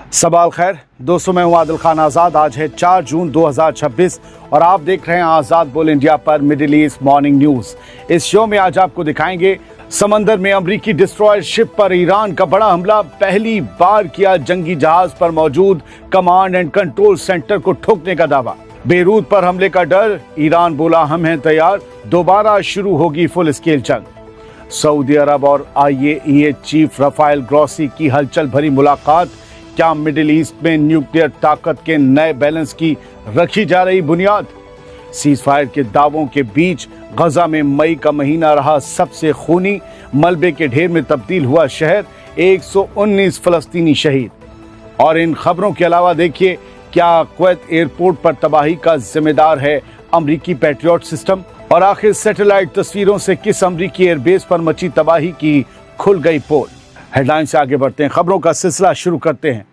सबाल खैर दोस्तों, मैं हूं आदिल खान आज़ाद। आज है 4 जून 2026 और आप देख रहे हैं आज़ाद बोल इंडिया पर मिडिल ईस्ट मॉर्निंग न्यूज़। इस शो में आज आपको दिखाएंगे समंदर में अमरीकी डिस्ट्रॉयर शिप पर ईरान का बड़ा हमला, पहली बार किया जंगी जहाज पर मौजूद कमांड एंड कंट्रोल सेंटर को ठोकने का दावा, बेरूत पर हमले का डर, ईरान बोला हम हैं तैयार, दोबारा शुरू होगी फुल स्केल जंग। सऊदी अरब और IAEA चीफ राफेल ग्रॉसी की हलचल भरी मुलाकात, क्या मिडिल ईस्ट में न्यूक्लियर ताकत के नए बैलेंस की रखी जा रही बुनियाद। सीज फायर के दावों के बीच गजा में मई का महीना रहा सबसे खूनी, मलबे के ढेर में तब्दील हुआ शहर, 119 फलस्तीनी शहीद। और इन खबरों के अलावा देखिए, क्या कुवैत एयरपोर्ट पर तबाही का जिम्मेदार है अमरीकी पैट्रियट सिस्टम, और आखिर सैटेलाइट तस्वीरों से किस अमरीकी एयरबेस पर मची तबाही की खुल गई पोल। हेडलाइन से आगे बढ़ते हैं, खबरों का सिलसिला शुरू करते हैं।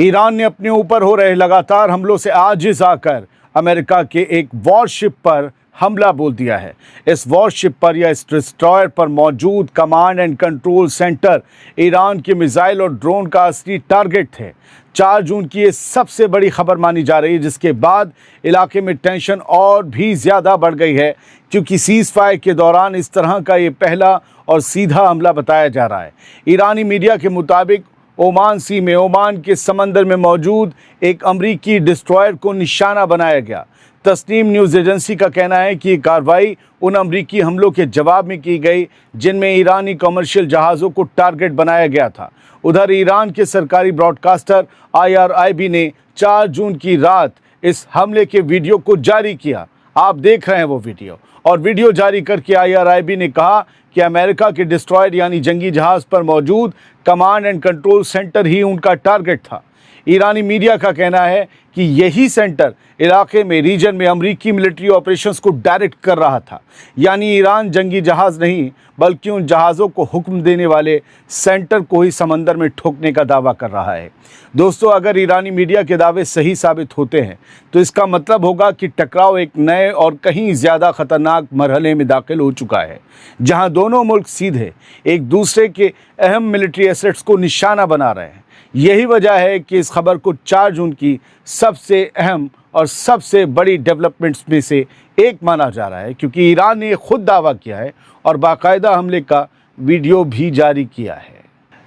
ईरान ने अपने ऊपर हो रहे लगातार हमलों से आजिज आकर अमेरिका के एक वॉरशिप पर हमला बोल दिया है। इस वॉरशिप पर या इस डिस्ट्रॉयर पर मौजूद command and control centre Iran के मिसाइल और ड्रोन का असली टारगेट थे। 4 जून की ये सबसे बड़ी खबर मानी जा रही है, जिसके बाद इलाके में टेंशन और भी ज़्यादा बढ़ गई है, क्योंकि सीज फायर के दौरान इस तरह का ये पहला और सीधा हमला बताया जा रहा है। ईरानी मीडिया के मुताबिक ओमान सी में, ओमान के समंदर में मौजूद एक अमरीकी डिस्ट्रॉयर को निशाना बनाया गया। तस्नीम न्यूज़ एजेंसी का कहना है कि ये कार्रवाई उन अमरीकी हमलों के जवाब में की गई जिनमें ईरानी कमर्शियल जहाज़ों को टारगेट बनाया गया था। उधर ईरान के सरकारी ब्रॉडकास्टर IRIB ने 4 जून की रात इस हमले के वीडियो को जारी किया। आप देख रहे हैं वो वीडियो, और वीडियो जारी करके IRIB ने कहा कि अमेरिका के डिस्ट्रॉयर यानी जंगी जहाज पर मौजूद कमांड एंड कंट्रोल सेंटर ही उनका टारगेट था। ईरानी मीडिया का कहना है कि यही सेंटर इलाके में, रीजन में अमरीकी मिलिट्री ऑपरेशंस को डायरेक्ट कर रहा था। यानी ईरान जंगी जहाज नहीं, बल्कि उन जहाज़ों को हुक्म देने वाले सेंटर को ही समंदर में ठोकने का दावा कर रहा है। दोस्तों, अगर ईरानी मीडिया के दावे सही साबित होते हैं तो इसका मतलब होगा कि टकराव एक नए और कहीं ज़्यादा खतरनाक मरहले में दाखिल हो चुका है, जहां दोनों मुल्क सीधे एक दूसरे के अहम मिलिट्री एसेट्स को निशाना बना रहे हैं। यही वजह है कि इस खबर को 4 जून की सबसे अहम और सबसे बड़ी डेवलपमेंट्स में से एक माना जा रहा है, क्योंकि ईरान ने खुद दावा किया है और बाकायदा हमले का वीडियो भी जारी किया है।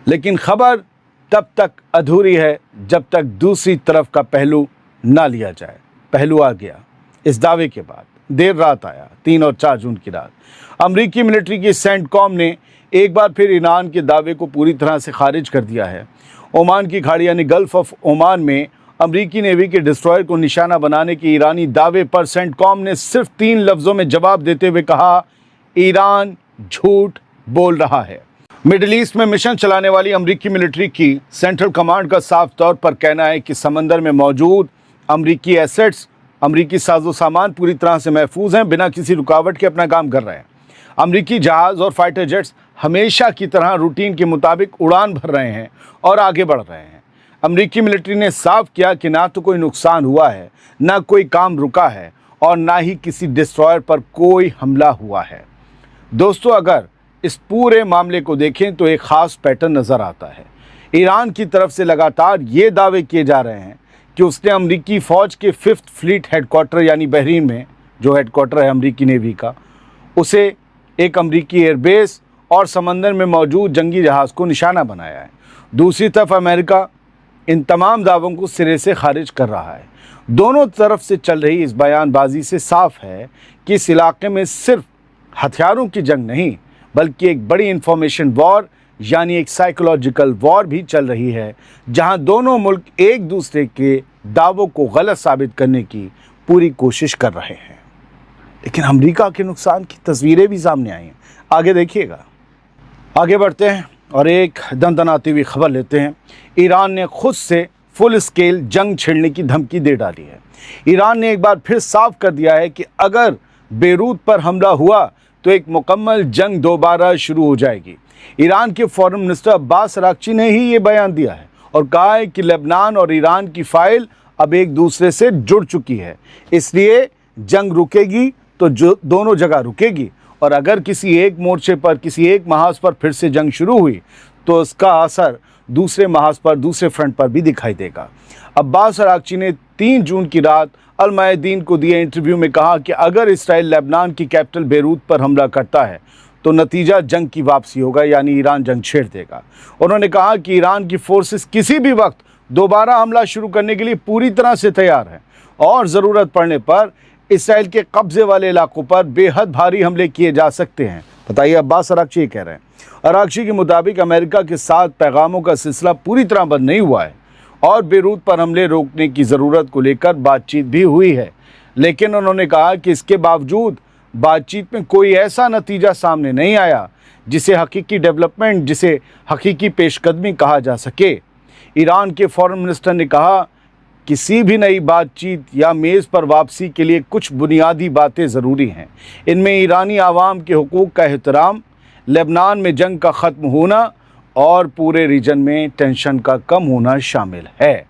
लेकिन खबर तब तक अधूरी है जब तक दूसरी तरफ का पहलू ना लिया जाए। पहलू आ गया इस दावे के बाद, देर रात आया, 3 और 4 जून की रात। अमरीकी मिलिट्री की सेंटकॉम ने एक बार फिर ईरान के दावे को पूरी तरह से खारिज कर दिया है। ओमान की खाड़ी यानी गल्फ ऑफ ओमान में अमरीकी नेवी के डिस्ट्रॉयर को निशाना बनाने के ईरानी दावे पर सेंटकॉम ने सिर्फ 3 लफ्ज़ों में जवाब देते हुए कहा, ईरान झूठ बोल रहा है। मिडिल ईस्ट में मिशन चलाने वाली अमरीकी मिलिट्री की सेंट्रल कमांड का साफ तौर पर कहना है कि समंदर में मौजूद अमरीकी एसेट्स, अमरीकी साजो सामान पूरी तरह से महफूज हैं, बिना किसी रुकावट के अपना काम कर रहे हैं। अमरीकी जहाज़ और फाइटर जेट्स हमेशा की तरह रूटीन के मुताबिक उड़ान भर रहे हैं और आगे बढ़ रहे हैं। अमरीकी मिलिट्री ने साफ किया कि ना तो कोई नुकसान हुआ है, ना कोई काम रुका है, और ना ही किसी डिस्ट्रॉयर पर कोई हमला हुआ है। दोस्तों, अगर इस पूरे मामले को देखें तो एक ख़ास पैटर्न नज़र आता है। ईरान की तरफ से लगातार ये दावे किए जा रहे हैं कि उसने अमरीकी फ़ौज के 5th फ्लीट हेडक्वार्टर यानी बहरीन में, जो हेडक्वार्टर है अमरीकी नेवी का, उसे एक अमरीकी एयरबेस और समंदर में मौजूद जंगी जहाज़ को निशाना बनाया है। दूसरी तरफ अमेरिका इन तमाम दावों को सिरे से खारिज कर रहा है। दोनों तरफ से चल रही इस बयानबाजी से साफ है कि इस इलाके में सिर्फ हथियारों की जंग नहीं, बल्कि एक बड़ी इंफॉर्मेशन वॉर यानी एक साइकोलॉजिकल वॉर भी चल रही है, जहां दोनों मुल्क एक दूसरे के दावों को गलत साबित करने की पूरी कोशिश कर रहे हैं। लेकिन अमेरिका के नुकसान की तस्वीरें भी सामने आई हैं। आगे देखिएगा। आगे बढ़ते हैं और एक दंदनाती हुई खबर लेते हैं। ईरान ने खुद से फुल स्केल जंग छेड़ने की धमकी दे डाली है। ईरान ने एक बार फिर साफ कर दिया है कि अगर बेरूत पर हमला हुआ तो एक मुकम्मल जंग दोबारा शुरू हो जाएगी। ईरान के फॉरेन मिनिस्टर अब्बास अरागची ने ही ये बयान दिया है और कहा है कि लेबनान और ईरान की फाइल अब एक दूसरे से जुड़ चुकी है, इसलिए जंग रुकेगी तो दोनों जगह रुकेगी, और अगर किसी एक मोर्चे पर, किसी एक महाज पर फिर से जंग शुरू हुई तो उसका असर दूसरे महाज पर, दूसरे फ्रंट पर भी दिखाई देगा। अब्बास अरागची ने 3 जून की रात अल मयादीन को दिए इंटरव्यू में कहा कि अगर इसराइल लेबनान की कैपिटल बेरूत पर हमला करता है तो नतीजा जंग की वापसी होगा, यानी ईरान जंग छेड़ देगा। उन्होंने कहा कि ईरान की फोर्सेस किसी भी वक्त दोबारा हमला शुरू करने के लिए पूरी तरह से तैयार है और ज़रूरत पड़ने पर इसराइल के कब्जे वाले इलाकों पर बेहद भारी हमले किए जा सकते हैं। बताइए अब्बास अरागची कह रहे हैं। अरागची के मुताबिक अमेरिका के साथ पैगामों का सिलसिला पूरी तरह बंद नहीं हुआ है और बेरूत पर हमले रोकने की ज़रूरत को लेकर बातचीत भी हुई है, लेकिन उन्होंने कहा कि इसके बावजूद बातचीत में कोई ऐसा नतीजा सामने नहीं आया जिसे हकीकी डेवलपमेंट, जिसे हकीकी पेशकदमी कहा जा सके। ईरान के फॉरेन मिनिस्टर ने कहा किसी भी नई बातचीत या मेज़ पर वापसी के लिए कुछ बुनियादी बातें ज़रूरी हैं। इनमें ईरानी आवाम के हुकूक का एहतराम, लेबनान में जंग का ख़त्म होना और पूरे रीजन में टेंशन का कम होना शामिल है।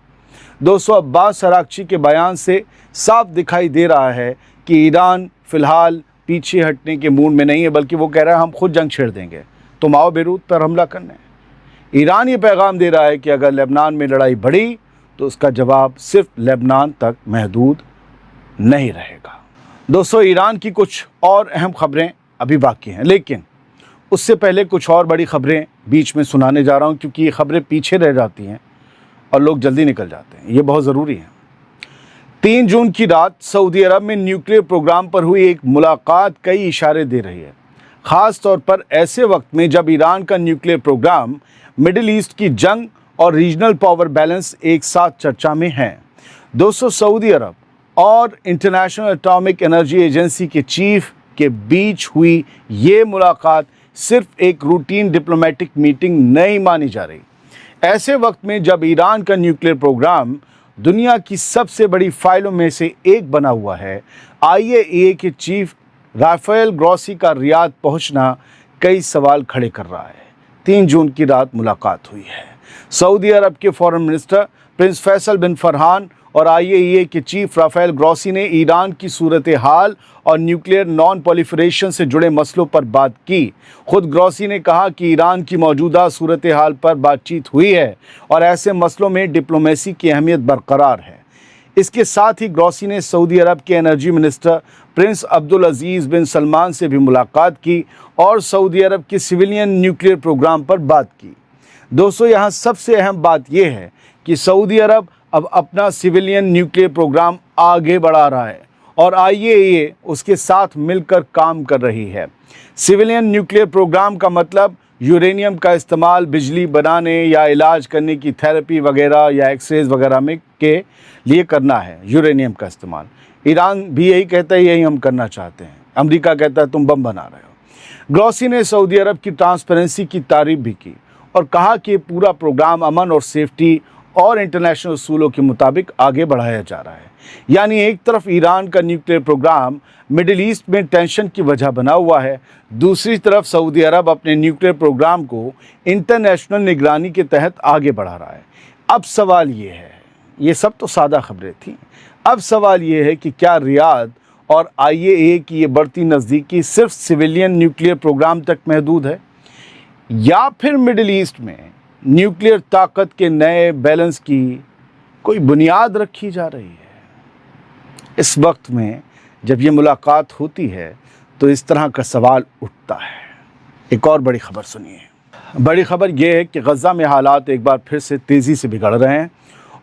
दोस्तों, अब्बास अरागची के बयान से साफ दिखाई दे रहा है कि ईरान फ़िलहाल पीछे हटने के मूड में नहीं है, बल्कि वो कह रहा है हम खुद जंग छेड़ देंगे, तुम आओ बेरूत पर हमला करने। ईरान ये पैगाम दे रहा है कि अगर लेबनान में लड़ाई बढ़ी तो उसका जवाब सिर्फ लेबनान तक महदूद नहीं रहेगा। दोस्तों, ईरान की कुछ और अहम खबरें अभी बाकी हैं, लेकिन उससे पहले कुछ और बड़ी खबरें बीच में सुनाने जा रहा हूं, क्योंकि ये खबरें पीछे रह जाती हैं और लोग जल्दी निकल जाते हैं। ये बहुत ज़रूरी है। 3 जून की रात सऊदी अरब में न्यूक्लियर प्रोग्राम पर हुई एक मुलाकात कई इशारे दे रही है, ख़ास तौर पर ऐसे वक्त में जब ईरान का न्यूक्लियर प्रोग्राम, मिडिल ईस्ट की जंग और रीजनल पावर बैलेंस एक साथ चर्चा में हैं। दोस्तों, सऊदी अरब और इंटरनेशनल एटॉमिक एनर्जी एजेंसी के चीफ के बीच हुई ये मुलाकात सिर्फ एक रूटीन डिप्लोमेटिक मीटिंग नहीं मानी जा रही। ऐसे वक्त में जब ईरान का न्यूक्लियर प्रोग्राम दुनिया की सबसे बड़ी फाइलों में से एक बना हुआ है, IAEA के चीफ राफेल ग्रॉसी का रियाद पहुंचना कई सवाल खड़े कर रहा है। 3 जून की रात मुलाकात हुई है। सऊदी अरब के फॉरेन मिनिस्टर प्रिंस फैसल बिन फरहान और IAEA के चीफ राफेल ग्रॉसी ने ईरान की सूरत हाल और न्यूक्लियर नॉन प्रोलिफरेशन से जुड़े मसलों पर बात की। खुद ग्रॉसी ने कहा कि ईरान की मौजूदा सूरत हाल पर बातचीत हुई है और ऐसे मसलों में डिप्लोमेसी की अहमियत बरकरार है। इसके साथ ही ग्रॉसी ने सऊदी अरब के एनर्जी मिनिस्टर प्रिंस अब्दुल अजीज़ बिन सलमान से भी मुलाकात की और सऊदी अरब के सिविलियन न्यूक्लियर प्रोग्राम पर बात की। दोस्तों, यहाँ सबसे अहम बात यह है कि सऊदी अरब अब अपना सिविलियन न्यूक्लियर प्रोग्राम आगे बढ़ा रहा है और IAEA उसके साथ मिलकर काम कर रही है। सिविलियन न्यूक्लियर प्रोग्राम का मतलब यूरेनियम का इस्तेमाल बिजली बनाने या इलाज करने की थेरेपी वगैरह या एक्सरेज वगैरह में के लिए करना है। यूरेनियम का इस्तेमाल ईरान भी यही कहता है, यही हम करना चाहते हैं। अमेरिका कहता है तुम बम बना रहे हो। ग्रॉसी ने सऊदी अरब की ट्रांसपेरेंसी की तारीफ भी की और कहा कि पूरा प्रोग्राम अमन और सेफ्टी और इंटरनेशनल उसूलों के मुताबिक आगे बढ़ाया जा रहा है। यानी एक तरफ ईरान का न्यूक्लियर प्रोग्राम मिडिल ईस्ट में टेंशन की वजह बना हुआ है, दूसरी तरफ सऊदी अरब अपने न्यूक्लियर प्रोग्राम को इंटरनेशनल निगरानी के तहत आगे बढ़ा रहा है। अब सवाल ये है, ये सब तो सादा खबरें थी, अब सवाल ये है कि क्या रियाद और IAEA की ये बढ़ती नज़दीकी सिर्फ सिविलियन न्यूक्लियर प्रोग्राम तक महदूद है या फिर मिडिल ईस्ट में न्यूक्लियर ताकत के नए बैलेंस की कोई बुनियाद रखी जा रही है। इस वक्त में जब ये मुलाकात होती है तो इस तरह का सवाल उठता है। एक और बड़ी खबर सुनिए। बड़ी खबर ये है कि गज़ा में हालात एक बार फिर से तेज़ी से बिगड़ रहे हैं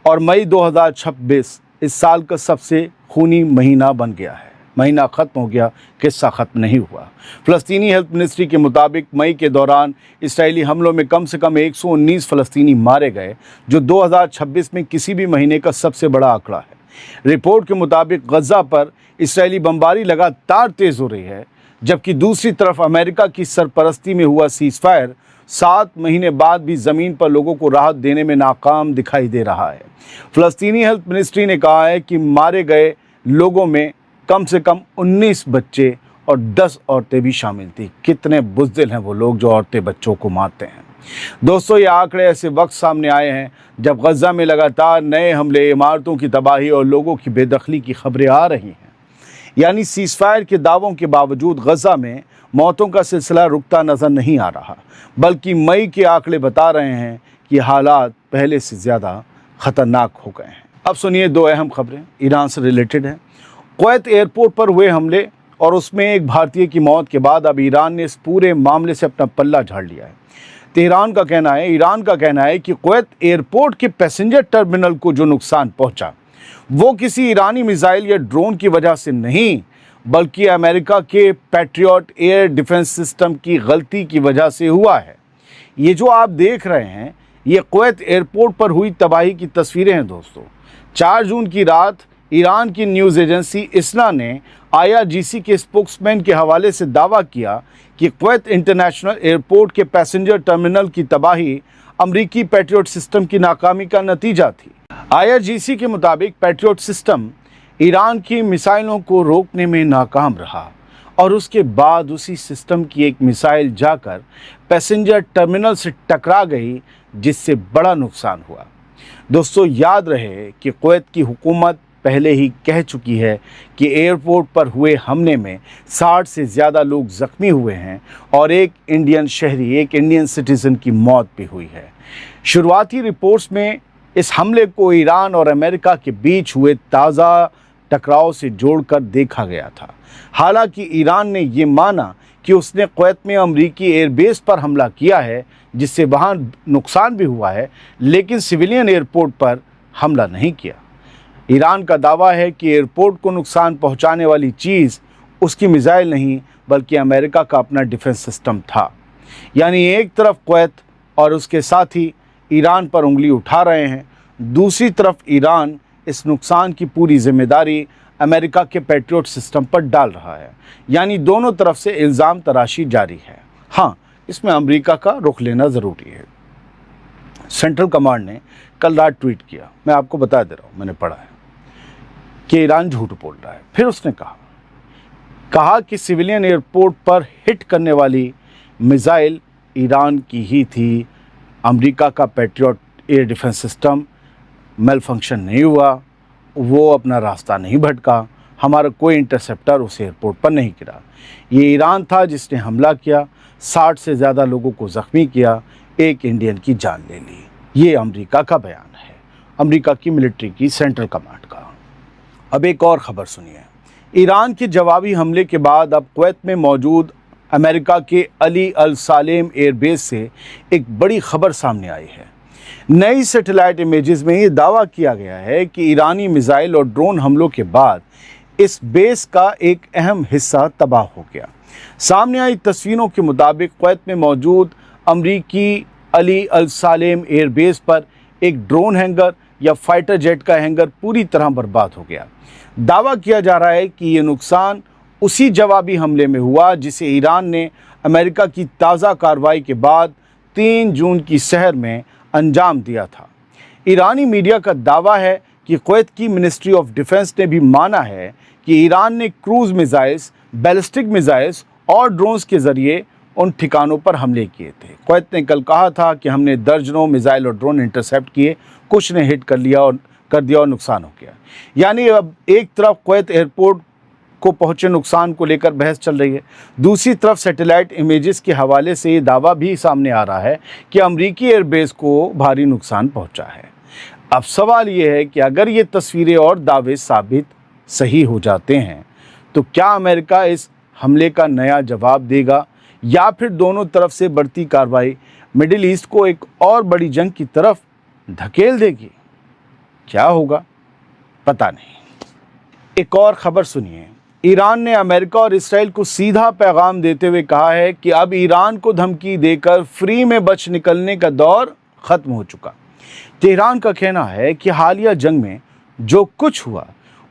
और मई 2026 इस साल का सबसे खूनी महीना बन गया है। महीना ख़त्म हो गया, किस्सा ख़त्म नहीं हुआ। फ़लस्तीनी हेल्थ मिनिस्ट्री के मुताबिक मई के दौरान इसराइली हमलों में कम से कम 119 फ़लस्तीनी मारे गए, जो 2026 में किसी भी महीने का सबसे बड़ा आंकड़ा है। रिपोर्ट के मुताबिक गज़ा पर इसराइली बमबारी लगातार तेज़ हो रही है, जबकि दूसरी तरफ अमेरिका की सरपरस्ती में हुआ सीज़फायर 7 महीने बाद भी ज़मीन पर लोगों को राहत देने में नाकाम दिखाई दे रहा है। फ़लस्तीनी हेल्थ मिनिस्ट्री ने कहा है कि मारे गए लोगों में कम से कम 19 बच्चे और 10 औरतें भी शामिल थी। कितने बुज़दिल हैं वो लोग जो औरतें बच्चों को मारते हैं। दोस्तों, ये आंकड़े ऐसे वक्त सामने आए हैं जब गज़ा में लगातार नए हमले, इमारतों की तबाही और लोगों की बेदखली की खबरें आ रही हैं। यानी सीज़फायर के दावों के बावजूद गज़ा में मौतों का सिलसिला रुकता नज़र नहीं आ रहा, बल्कि मई के आंकड़े बता रहे हैं कि हालात पहले से ज़्यादा ख़तरनाक हो गए हैं। अब सुनिए दो अहम खबरें ईरान से रिलेटेड हैं। कुवैत एयरपोर्ट पर हुए हमले और उसमें एक भारतीय की मौत के बाद अब ईरान ने इस पूरे मामले से अपना पल्ला झाड़ लिया है। ईरान का कहना है कि कुवैत एयरपोर्ट के पैसेंजर टर्मिनल को जो नुकसान पहुंचा वो किसी ईरानी मिसाइल या ड्रोन की वजह से नहीं, बल्कि अमेरिका के पैट्रियट एयर डिफेंस सिस्टम की गलती की वजह से हुआ है। ये जो आप देख रहे हैं ये कुवैत एयरपोर्ट पर हुई तबाही की तस्वीरें हैं दोस्तों। 4 जून की रात ईरान की न्यूज़ एजेंसी इसना ने IRGC के स्पोक्समैन के हवाले से दावा किया कि कुवैत इंटरनेशनल एयरपोर्ट के पैसेंजर टर्मिनल की तबाही अमरीकी पैट्रियट सिस्टम की नाकामी का नतीजा थी। IRGC के मुताबिक पैट्रियट सिस्टम ईरान की मिसाइलों को रोकने में नाकाम रहा और उसके बाद उसी सिस्टम की एक मिसाइल जाकर पैसेंजर टर्मिनल से टकरा गई, जिससे बड़ा नुकसान हुआ। दोस्तों याद रहे कि कुवैत की हुकूमत पहले ही कह चुकी है कि एयरपोर्ट पर हुए हमले में 60 से ज़्यादा लोग ज़ख्मी हुए हैं और एक इंडियन सिटीज़न की मौत भी हुई है। शुरुआती रिपोर्ट्स में इस हमले को ईरान और अमेरिका के बीच हुए ताज़ा टकराव से जोड़कर देखा गया था। हालांकि ईरान ने ये माना कि उसने कुवैत में अमरीकी एयरबेस पर हमला किया है, जिससे वहाँ नुकसान भी हुआ है, लेकिन सिविलियन एयरपोर्ट पर हमला नहीं किया। ईरान का दावा है कि एयरपोर्ट को नुकसान पहुंचाने वाली चीज़ उसकी मिसाइल नहीं, बल्कि अमेरिका का अपना डिफेंस सिस्टम था। यानी एक तरफ कुवैत और उसके साथी ईरान पर उंगली उठा रहे हैं, दूसरी तरफ ईरान इस नुकसान की पूरी जिम्मेदारी अमेरिका के पैट्रियट सिस्टम पर डाल रहा है। यानी दोनों तरफ से इल्ज़ाम तराशी जारी है। हाँ, इसमें अमेरिका का रुख लेना ज़रूरी है। सेंट्रल कमांड ने कल रात ट्वीट किया, मैं आपको बता दे रहा हूँ, मैंने पढ़ा है कि ईरान झूठ बोल रहा है। फिर उसने कहा कि सिविलियन एयरपोर्ट पर हिट करने वाली मिसाइल ईरान की ही थी। अमेरिका का patriot air defence system malfunction नहीं हुआ, वो अपना रास्ता नहीं भटका, हमारा कोई इंटरसेप्टर उस एयरपोर्ट पर नहीं गिरा। ये ईरान था जिसने हमला किया, 60 से ज़्यादा लोगों को ज़ख्मी किया, एक इंडियन की जान ले ली। ये अमेरिका का बयान है, अमेरिका की मिलिट्री की सेंट्रल कमांड का। अब एक और ख़बर सुनिए। ईरान के जवाबी हमले के बाद अब कुवैत में मौजूद अमेरिका के अली अल सालेम एयरबेस से एक बड़ी खबर सामने आई है। नई सैटेलाइट इमेजेस में ये दावा किया गया है कि ईरानी मिसाइल और ड्रोन हमलों के बाद इस बेस का एक अहम हिस्सा तबाह हो गया। सामने आई तस्वीरों के मुताबिक कुवैत में मौजूद अमरीकी अली अल सालेम एयरबेस पर एक ड्रोन हैंगर या फाइटर जेट का हैंगर पूरी तरह बर्बाद हो गया। दावा किया जा रहा है कि ये नुकसान उसी जवाबी हमले में हुआ जिसे ईरान ने अमेरिका की ताज़ा कार्रवाई के बाद 3 जून की सहर में अंजाम दिया था। ईरानी मीडिया का दावा है कि कुवैत की मिनिस्ट्री ऑफ डिफेंस ने भी माना है कि ईरान ने क्रूज मिसाइल्स, बैलिस्टिक मिसाइल्स और ड्रोन्स के ज़रिए उन ठिकानों पर हमले किए थे। कुवैत ने कल कहा था कि हमने दर्जनों मिसाइल और ड्रोन इंटरसेप्ट किए, कुछ ने हिट कर दिया और नुकसान हो गया। यानी अब एक तरफ कुवैत एयरपोर्ट को पहुंचे नुकसान को लेकर बहस चल रही है, दूसरी तरफ सैटेलाइट इमेजेस के हवाले से ये दावा भी सामने आ रहा है कि अमरीकी एयरबेस को भारी नुकसान पहुंचा है। अब सवाल ये है कि अगर ये तस्वीरें और दावे साबित सही हो जाते हैं तो क्या अमेरिका इस हमले का नया जवाब देगा या फिर दोनों तरफ से बढ़ती कार्रवाई मिडिल ईस्ट को एक और बड़ी जंग की तरफ धकेल देगी? क्या होगा पता नहीं। एक और खबर सुनिए। ईरान ने अमेरिका और इसराइल को सीधा पैगाम देते हुए कहा है कि अब ईरान को धमकी देकर फ्री में बच निकलने का दौर ख़त्म हो चुका। तेहरान का कहना है कि हालिया जंग में जो कुछ हुआ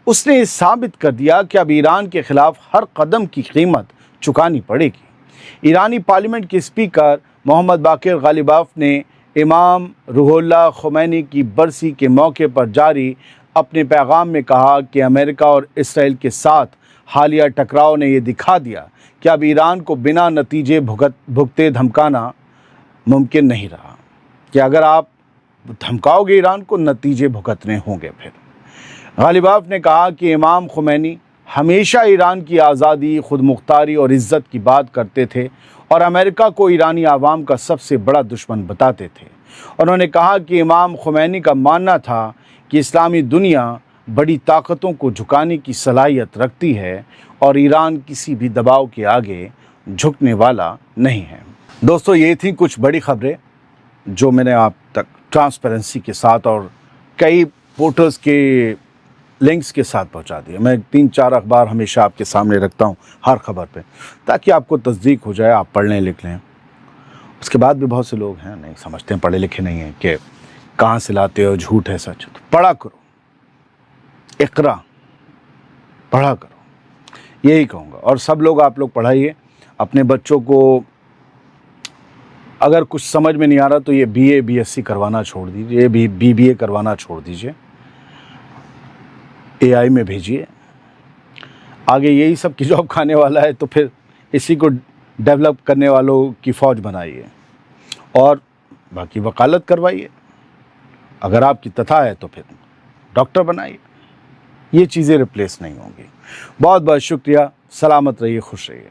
उसने ये साबित कर दिया कि अब ईरान के खिलाफ हर कदम की कीमत चुकानी पड़ेगी। ईरानी पार्लियामेंट के स्पीकर मोहम्मद बाकिर गालिबाफ ने इमाम रूहुल्लाह ख़ुमैनी की बरसी के मौके पर जारी अपने पैगाम में कहा कि अमेरिका और इसराइल के साथ हालिया टकराव ने यह दिखा दिया कि अब ईरान को बिना नतीजे भुगते धमकाना मुमकिन नहीं रहा, कि अगर आप धमकाओगे ईरान को नतीजे भुगतने होंगे। फिर गालिबाफ ने कहा कि इमाम ख़ुमैनी हमेशा ईरान की आज़ादी, खुद मुख्तारी और इज़्ज़त की बात करते थे और अमेरिका को ईरानी आवाम का सबसे बड़ा दुश्मन बताते थे। उन्होंने कहा कि इमाम खुमैनी का मानना था कि इस्लामी दुनिया बड़ी ताकतों को झुकाने की सलाहियत रखती है और ईरान किसी भी दबाव के आगे झुकने वाला नहीं है। दोस्तों, ये थी कुछ बड़ी खबरें जो मैंने आप तक ट्रांसपेरेंसी के साथ और कई पोर्टल्स के लिंक्स के साथ पहुंचा दिया। मैं 3-4 अखबार हमेशा आपके सामने रखता हूं हर खबर पे, ताकि आपको तस्दीक हो जाए, आप पढ़ लें लिख लें। उसके बाद भी बहुत से लोग हैं नहीं समझते हैं, पढ़े लिखे नहीं हैं, कि कहाँ से लाते हो, झूठ है सच। तो पढ़ा करो, इक़रा पढ़ा करो, यही कहूँगा। और सब लोग आप लोग पढ़ाइए अपने बच्चों को। अगर कुछ समझ में नहीं आ रहा तो ये BA BSc करवाना छोड़ दीजिए, BBA करवाना छोड़ दीजिए, AI में भेजिए। आगे यही सब की जॉब खाने वाला है, तो फिर इसी को डेवलप करने वालों की फ़ौज बनाइए और बाकी वकालत करवाइए। अगर आपकी तथा है तो फिर डॉक्टर बनाइए। ये चीज़ें रिप्लेस नहीं होंगी। बहुत बहुत शुक्रिया। सलामत रहिए, खुश रहिए।